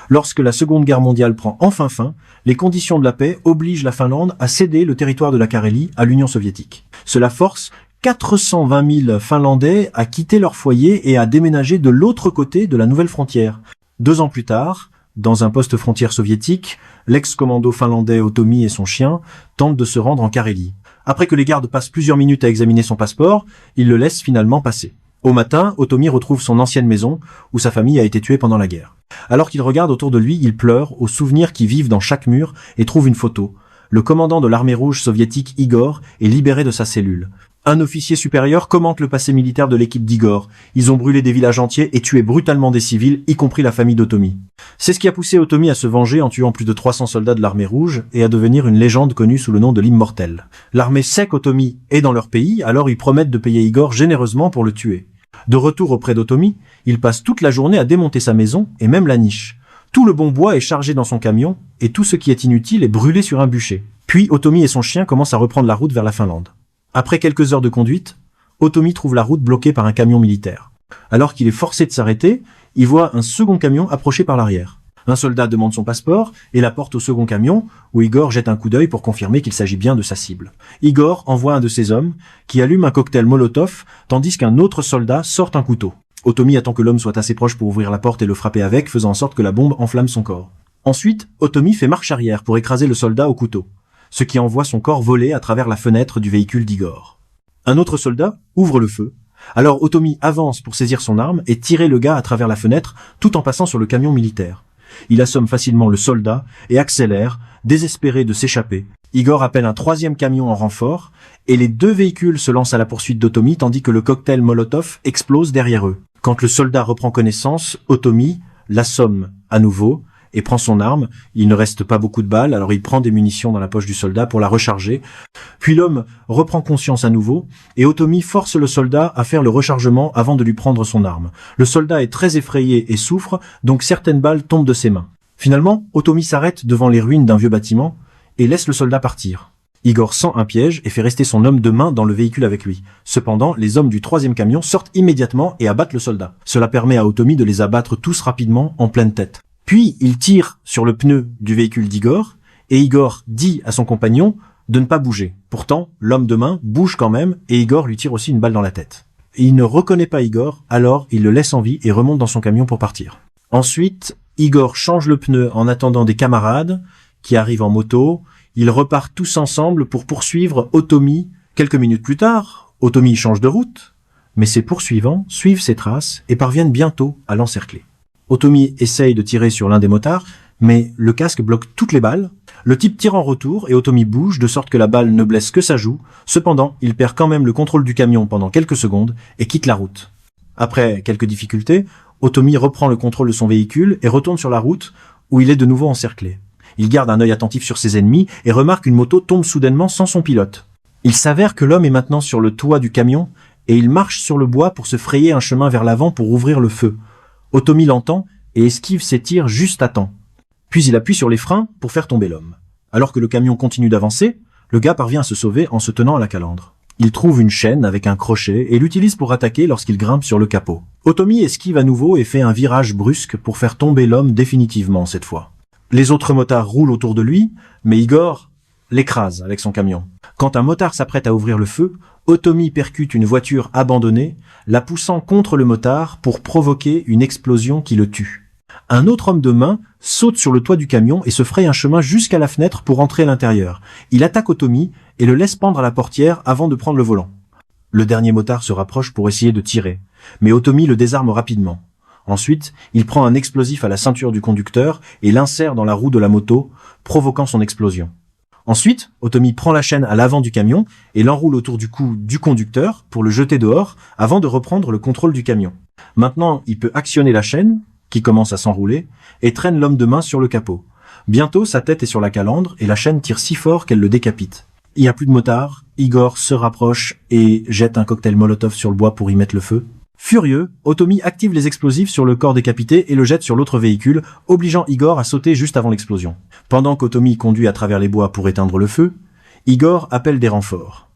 Lorsque la Seconde Guerre mondiale prend enfin fin, les conditions de la paix obligent la Finlande à céder le territoire de la Carélie à l'Union soviétique. Cela force 420 000 Finlandais à quitter leur foyer et à déménager de l'autre côté de la nouvelle frontière. 2 ans plus tard, dans un poste frontière soviétique, l'ex-commando finlandais Ottomi et son chien tentent de se rendre en Carélie. Après que les gardes passent plusieurs minutes à examiner son passeport, ils le laissent finalement passer. Au matin, Ottomi retrouve son ancienne maison, où sa famille a été tuée pendant la guerre. Alors qu'il regarde autour de lui, il pleure aux souvenirs qui vivent dans chaque mur et trouve une photo. Le commandant de l'armée rouge soviétique Igor est libéré de sa cellule. Un officier supérieur commente le passé militaire de l'équipe d'Igor. Ils ont brûlé des villages entiers et tué brutalement des civils, y compris la famille d'Ottomi. C'est ce qui a poussé Ottomi à se venger en tuant plus de 300 soldats de l'armée rouge et à devenir une légende connue sous le nom de l'Immortel. L'armée sait qu'Ottomi est dans leur pays, alors ils promettent de payer Igor généreusement pour le tuer. De retour auprès d'Ottomi, il passe toute la journée à démonter sa maison et même la niche. Tout le bon bois est chargé dans son camion et tout ce qui est inutile est brûlé sur un bûcher. Puis Ottomi et son chien commencent à reprendre la route vers la Finlande. Après quelques heures de conduite, Ottomi trouve la route bloquée par un camion militaire. Alors qu'il est forcé de s'arrêter, il voit un second camion approcher par l'arrière. Un soldat demande son passeport et l'apporte au second camion, où Igor jette un coup d'œil pour confirmer qu'il s'agit bien de sa cible. Igor envoie un de ses hommes, qui allume un cocktail Molotov, tandis qu'un autre soldat sort un couteau. Ottomi attend que l'homme soit assez proche pour ouvrir la porte et le frapper avec, faisant en sorte que la bombe enflamme son corps. Ensuite, Ottomi fait marche arrière pour écraser le soldat au couteau, ce qui envoie son corps voler à travers la fenêtre du véhicule d'Igor. Un autre soldat ouvre le feu. Alors Ottomi avance pour saisir son arme et tirer le gars à travers la fenêtre, tout en passant sur le camion militaire. Il assomme facilement le soldat et accélère, désespéré de s'échapper. Igor appelle un 3e camion en renfort et les 2 véhicules se lancent à la poursuite d'Ottomi tandis que le cocktail Molotov explose derrière eux. Quand le soldat reprend connaissance, Ottomi l'assomme à nouveau et prend son arme. Il ne reste pas beaucoup de balles, alors il prend des munitions dans la poche du soldat pour la recharger. Puis l'homme reprend conscience à nouveau et Ottomi force le soldat à faire le rechargement avant de lui prendre son arme. Le soldat est très effrayé et souffre, donc certaines balles tombent de ses mains. Finalement, Ottomi s'arrête devant les ruines d'un vieux bâtiment et laisse le soldat partir. Igor sent un piège et fait rester son homme de main dans le véhicule avec lui. Cependant, les hommes du 3e camion sortent immédiatement et abattent le soldat. Cela permet à Ottomi de les abattre tous rapidement en pleine tête. Puis, il tire sur le pneu du véhicule d'Igor, et Igor dit à son compagnon de ne pas bouger. Pourtant, l'homme de main bouge quand même, et Igor lui tire aussi une balle dans la tête. Il ne reconnaît pas Igor, alors il le laisse en vie et remonte dans son camion pour partir. Ensuite, Igor change le pneu en attendant des camarades qui arrivent en moto. Ils repartent tous ensemble pour poursuivre Ottomi. Quelques minutes plus tard, Ottomi change de route, mais ses poursuivants suivent ses traces et parviennent bientôt à l'encercler. Ottomi essaye de tirer sur l'un des motards, mais le casque bloque toutes les balles. Le type tire en retour et Ottomi bouge de sorte que la balle ne blesse que sa joue. Cependant, il perd quand même le contrôle du camion pendant quelques secondes et quitte la route. Après quelques difficultés, Ottomi reprend le contrôle de son véhicule et retourne sur la route où il est de nouveau encerclé. Il garde un œil attentif sur ses ennemis et remarque qu'une moto tombe soudainement sans son pilote. Il s'avère que l'homme est maintenant sur le toit du camion et il marche sur le bois pour se frayer un chemin vers l'avant pour ouvrir le feu. Ottomi l'entend et esquive ses tirs juste à temps. Puis il appuie sur les freins pour faire tomber l'homme. Alors que le camion continue d'avancer, le gars parvient à se sauver en se tenant à la calandre. Il trouve une chaîne avec un crochet et l'utilise pour attaquer lorsqu'il grimpe sur le capot. Ottomi esquive à nouveau et fait un virage brusque pour faire tomber l'homme définitivement cette fois. Les autres motards roulent autour de lui, mais Igor l'écrase avec son camion. Quand un motard s'apprête à ouvrir le feu, Ottomi percute une voiture abandonnée, la poussant contre le motard pour provoquer une explosion qui le tue. Un autre homme de main saute sur le toit du camion et se fraye un chemin jusqu'à la fenêtre pour entrer à l'intérieur. Il attaque Ottomi et le laisse pendre à la portière avant de prendre le volant. Le dernier motard se rapproche pour essayer de tirer, mais Ottomi le désarme rapidement. Ensuite, il prend un explosif à la ceinture du conducteur et l'insère dans la roue de la moto, provoquant son explosion. Ensuite, Ottomi prend la chaîne à l'avant du camion et l'enroule autour du cou du conducteur pour le jeter dehors avant de reprendre le contrôle du camion. Maintenant, il peut actionner la chaîne, qui commence à s'enrouler, et traîne l'homme de main sur le capot. Bientôt, sa tête est sur la calandre et la chaîne tire si fort qu'elle le décapite. Il n'y a plus de motard, Igor se rapproche et jette un cocktail Molotov sur le bois pour y mettre le feu. Furieux, Ottomi active les explosifs sur le corps décapité et le jette sur l'autre véhicule, obligeant Igor à sauter juste avant l'explosion. Pendant qu'Ottomi conduit à travers les bois pour éteindre le feu, Igor appelle des renforts.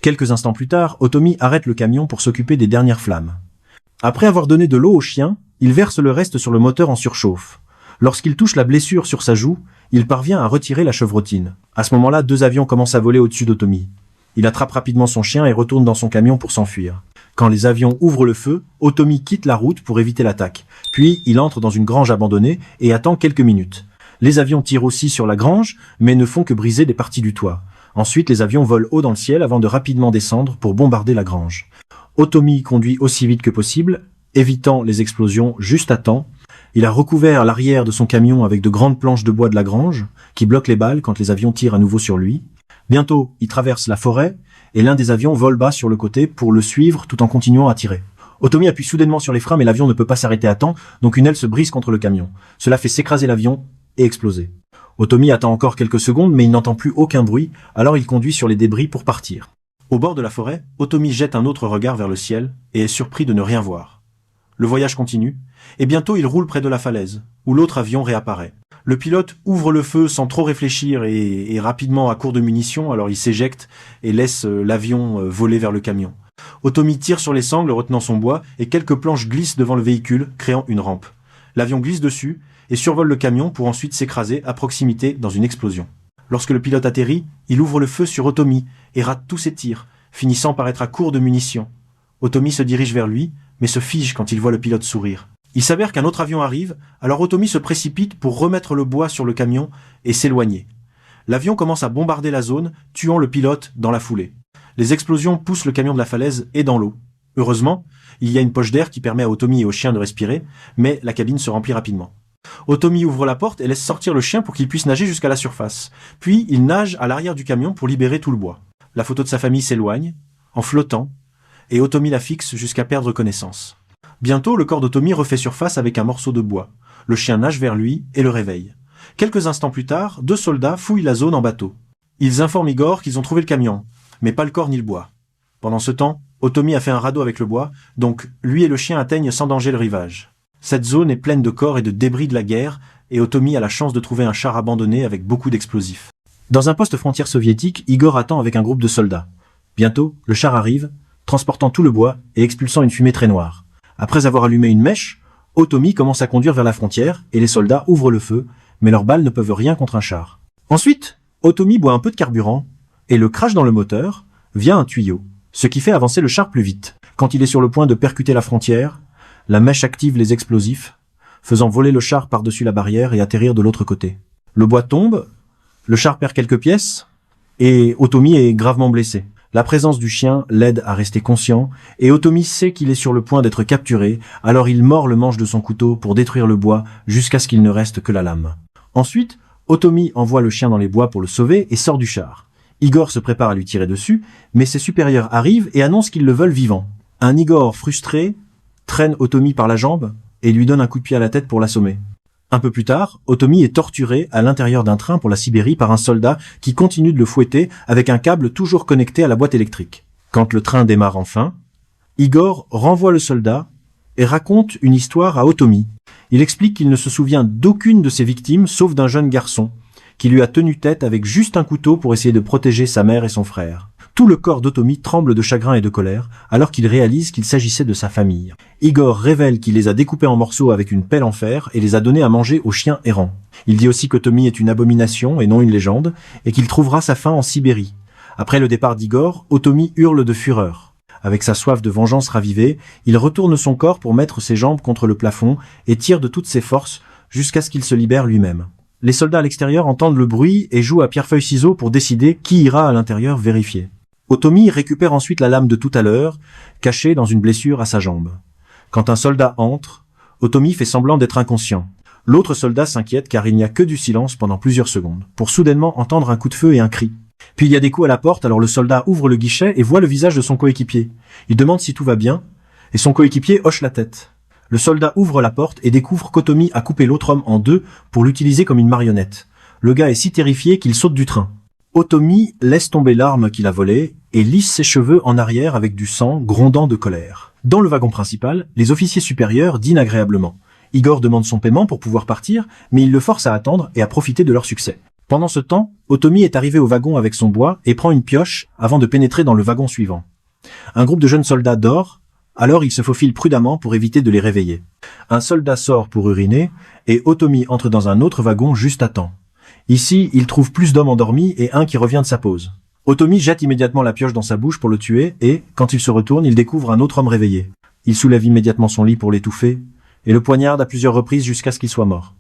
Quelques instants plus tard, Ottomi arrête le camion pour s'occuper des dernières flammes. Après avoir donné de l'eau au chien, il verse le reste sur le moteur en surchauffe. Lorsqu'il touche la blessure sur sa joue, il parvient à retirer la chevrotine. À ce moment-là, 2 avions commencent à voler au-dessus d'Otomi. Il attrape rapidement son chien et retourne dans son camion pour s'enfuir. Quand les avions ouvrent le feu, Otomi quitte la route pour éviter l'attaque. Puis, il entre dans une grange abandonnée et attend quelques minutes. Les avions tirent aussi sur la grange, mais ne font que briser des parties du toit. Ensuite, les avions volent haut dans le ciel avant de rapidement descendre pour bombarder la grange. Otomi conduit aussi vite que possible, évitant les explosions juste à temps. Il a recouvert l'arrière de son camion avec de grandes planches de bois de la grange, qui bloquent les balles quand les avions tirent à nouveau sur lui. Bientôt, il traverse la forêt, et l'un des avions vole bas sur le côté pour le suivre tout en continuant à tirer. Otomi appuie soudainement sur les freins, mais l'avion ne peut pas s'arrêter à temps, donc une aile se brise contre le camion. Cela fait s'écraser l'avion et exploser. Otomi attend encore quelques secondes, mais il n'entend plus aucun bruit, alors il conduit sur les débris pour partir. Au bord de la forêt, Otomi jette un autre regard vers le ciel et est surpris de ne rien voir. Le voyage continue, et bientôt il roule près de la falaise, où l'autre avion réapparaît. Le pilote ouvre le feu sans trop réfléchir et rapidement à court de munitions, alors il s'éjecte et laisse l'avion voler vers le camion. Otomi tire sur les sangles retenant son bois et quelques planches glissent devant le véhicule, créant une rampe. L'avion glisse dessus et survole le camion pour ensuite s'écraser à proximité dans une explosion. Lorsque le pilote atterrit, il ouvre le feu sur Otomi et rate tous ses tirs, finissant par être à court de munitions. Otomi se dirige vers lui, mais se fige quand il voit le pilote sourire. Il s'avère qu'un autre avion arrive, alors Otomi se précipite pour remettre le bois sur le camion et s'éloigner. L'avion commence à bombarder la zone, tuant le pilote dans la foulée. Les explosions poussent le camion de la falaise et dans l'eau. Heureusement, il y a une poche d'air qui permet à Otomi et au chien de respirer, mais la cabine se remplit rapidement. Otomi ouvre la porte et laisse sortir le chien pour qu'il puisse nager jusqu'à la surface. Puis il nage à l'arrière du camion pour libérer tout le bois. La photo de sa famille s'éloigne, en flottant, et Otomi la fixe jusqu'à perdre connaissance. Bientôt, le corps d'Otomi refait surface avec un morceau de bois. Le chien nage vers lui et le réveille. Quelques instants plus tard, 2 soldats fouillent la zone en bateau. Ils informent Igor qu'ils ont trouvé le camion, mais pas le corps ni le bois. Pendant ce temps, Otomi a fait un radeau avec le bois, donc lui et le chien atteignent sans danger le rivage. Cette zone est pleine de corps et de débris de la guerre, et Otomi a la chance de trouver un char abandonné avec beaucoup d'explosifs. Dans un poste frontière soviétique, Igor attend avec un groupe de soldats. Bientôt, le char arrive, transportant tout le bois et expulsant une fumée très noire. Après avoir allumé une mèche, Otomi commence à conduire vers la frontière et les soldats ouvrent le feu, mais leurs balles ne peuvent rien contre un char. Ensuite, Otomi boit un peu de carburant et le crache dans le moteur via un tuyau, ce qui fait avancer le char plus vite. Quand il est sur le point de percuter la frontière, la mèche active les explosifs, faisant voler le char par-dessus la barrière et atterrir de l'autre côté. Le bois tombe, le char perd quelques pièces et Otomi est gravement blessé. La présence du chien l'aide à rester conscient, et Otomi sait qu'il est sur le point d'être capturé, alors il mord le manche de son couteau pour détruire le bois jusqu'à ce qu'il ne reste que la lame. Ensuite, Otomi envoie le chien dans les bois pour le sauver et sort du char. Igor se prépare à lui tirer dessus, mais ses supérieurs arrivent et annoncent qu'ils le veulent vivant. Un Igor frustré traîne Otomi par la jambe et lui donne un coup de pied à la tête pour l'assommer. Un peu plus tard, Otomi est torturé à l'intérieur d'un train pour la Sibérie par un soldat qui continue de le fouetter avec un câble toujours connecté à la boîte électrique. Quand le train démarre enfin, Igor renvoie le soldat et raconte une histoire à Otomi. Il explique qu'il ne se souvient d'aucune de ses victimes sauf d'un jeune garçon qui lui a tenu tête avec juste un couteau pour essayer de protéger sa mère et son frère. Tout le corps d'Otomi tremble de chagrin et de colère, alors qu'il réalise qu'il s'agissait de sa famille. Igor révèle qu'il les a découpés en morceaux avec une pelle en fer et les a donnés à manger aux chiens errants. Il dit aussi qu'Otomi est une abomination et non une légende, et qu'il trouvera sa fin en Sibérie. Après le départ d'Igor, Otomi hurle de fureur. Avec sa soif de vengeance ravivée, il retourne son corps pour mettre ses jambes contre le plafond et tire de toutes ses forces jusqu'à ce qu'il se libère lui-même. Les soldats à l'extérieur entendent le bruit et jouent à pierre-feuille-ciseaux pour décider qui ira à l'intérieur vérifier. Otomi récupère ensuite la lame de tout à l'heure, cachée dans une blessure à sa jambe. Quand un soldat entre, Otomi fait semblant d'être inconscient. L'autre soldat s'inquiète car il n'y a que du silence pendant plusieurs secondes, pour soudainement entendre un coup de feu et un cri. Puis il y a des coups à la porte, alors le soldat ouvre le guichet et voit le visage de son coéquipier. Il demande si tout va bien, et son coéquipier hoche la tête. Le soldat ouvre la porte et découvre qu'Otomi a coupé l'autre homme en deux pour l'utiliser comme une marionnette. Le gars est si terrifié qu'il saute du train. Otomi laisse tomber l'arme qu'il a volée et lisse ses cheveux en arrière avec du sang, grondant de colère. Dans le wagon principal, les officiers supérieurs dînent agréablement. Igor demande son paiement pour pouvoir partir, mais il le force à attendre et à profiter de leur succès. Pendant ce temps, Otomi est arrivé au wagon avec son bois et prend une pioche avant de pénétrer dans le wagon suivant. Un groupe de jeunes soldats dort, Alors il se faufile prudemment pour éviter de les réveiller. Un soldat sort pour uriner, et Otomi entre dans un autre wagon juste à temps. Ici, il trouve plus d'hommes endormis et un qui revient de sa pause. Otomi jette immédiatement la pioche dans sa bouche pour le tuer, et, quand il se retourne, il découvre un autre homme réveillé. Il soulève immédiatement son lit pour l'étouffer, et le poignarde à plusieurs reprises jusqu'à ce qu'il soit mort.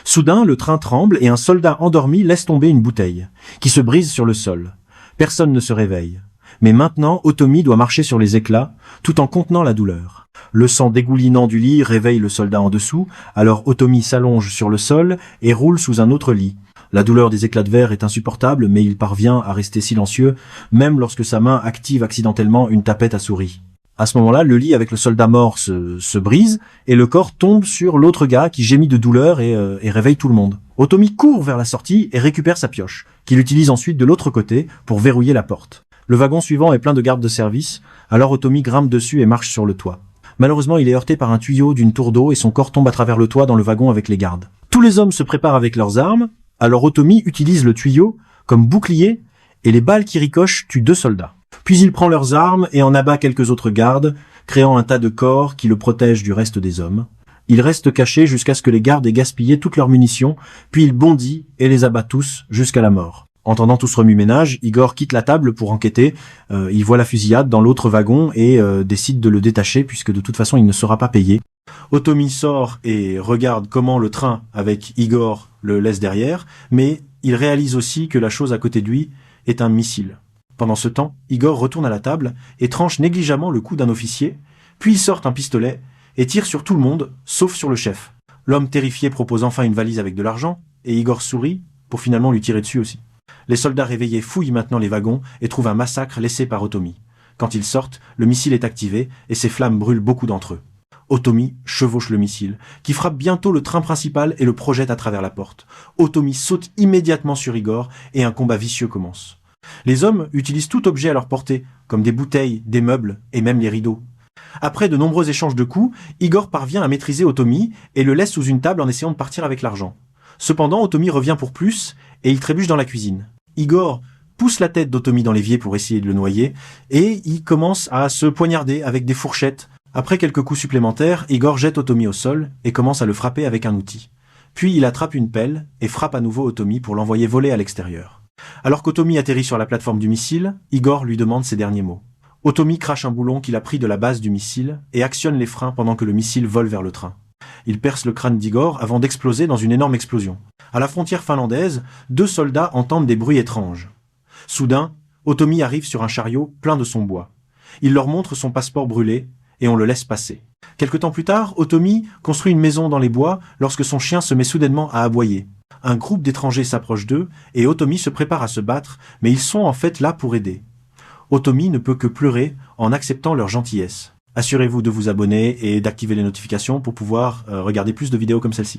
Soudain, le train tremble et un soldat endormi laisse tomber une bouteille, qui se brise sur le sol. Personne ne se réveille. Mais maintenant, Otomi doit marcher sur les éclats, tout en contenant la douleur. Le sang dégoulinant du lit réveille le soldat en dessous, alors Otomi s'allonge sur le sol et roule sous un autre lit. La douleur des éclats de verre est insupportable, mais il parvient à rester silencieux, même lorsque sa main active accidentellement une tapette à souris. À ce moment-là, le lit avec le soldat mort se brise, et le corps tombe sur l'autre gars qui gémit de douleur et réveille tout le monde. Otomi court vers la sortie et récupère sa pioche, qu'il utilise ensuite de l'autre côté pour verrouiller la porte. Le wagon suivant est plein de gardes de service, alors Otomi grimpe dessus et marche sur le toit. Malheureusement, il est heurté par un tuyau d'une tour d'eau et son corps tombe à travers le toit dans le wagon avec les gardes. Tous les hommes se préparent avec leurs armes, alors Otomi utilise le tuyau comme bouclier et les balles qui ricochent tuent 2 soldats. Puis il prend leurs armes et en abat quelques autres gardes, créant un tas de corps qui le protègent du reste des hommes. Il reste caché jusqu'à ce que les gardes aient gaspillé toutes leurs munitions, puis il bondit et les abat tous jusqu'à la mort. Entendant tout ce remue-ménage, Igor quitte la table pour enquêter. Il voit la fusillade dans l'autre wagon et décide de le détacher puisque de toute façon il ne sera pas payé. Otomi sort et regarde comment le train avec Igor le laisse derrière, mais il réalise aussi que la chose à côté de lui est un missile. Pendant ce temps, Igor retourne à la table et tranche négligemment le cou d'un officier, puis il sort un pistolet et tire sur tout le monde, sauf sur le chef. L'homme terrifié propose enfin une valise avec de l'argent, et Igor sourit pour finalement lui tirer dessus aussi. Les soldats réveillés fouillent maintenant les wagons et trouvent un massacre laissé par Otomi. Quand ils sortent, le missile est activé et ses flammes brûlent beaucoup d'entre eux. Otomi chevauche le missile, qui frappe bientôt le train principal et le projette à travers la porte. Otomi saute immédiatement sur Igor et un combat vicieux commence. Les hommes utilisent tout objet à leur portée, comme des bouteilles, des meubles et même les rideaux. Après de nombreux échanges de coups, Igor parvient à maîtriser Otomi et le laisse sous une table en essayant de partir avec l'argent. Cependant, Otomi revient pour plus et il trébuche dans la cuisine. Igor pousse la tête d'Otomi dans l'évier pour essayer de le noyer et il commence à se poignarder avec des fourchettes. Après quelques coups supplémentaires, Igor jette Otomi au sol et commence à le frapper avec un outil. Puis il attrape une pelle et frappe à nouveau Otomi pour l'envoyer voler à l'extérieur. Alors qu'Otomi atterrit sur la plateforme du missile, Igor lui demande ses derniers mots. Otomi crache un boulon qu'il a pris de la base du missile et actionne les freins pendant que le missile vole vers le train. Il perce le crâne d'Igor avant d'exploser dans une énorme explosion. À la frontière finlandaise, 2 soldats entendent des bruits étranges. Soudain, Otomi arrive sur un chariot plein de son bois. Il leur montre son passeport brûlé et on le laisse passer. Quelque temps plus tard, Otomi construit une maison dans les bois lorsque son chien se met soudainement à aboyer. Un groupe d'étrangers s'approche d'eux et Otomi se prépare à se battre, mais ils sont en fait là pour aider. Otomi ne peut que pleurer en acceptant leur gentillesse. Assurez-vous de vous abonner et d'activer les notifications pour pouvoir regarder plus de vidéos comme celle-ci.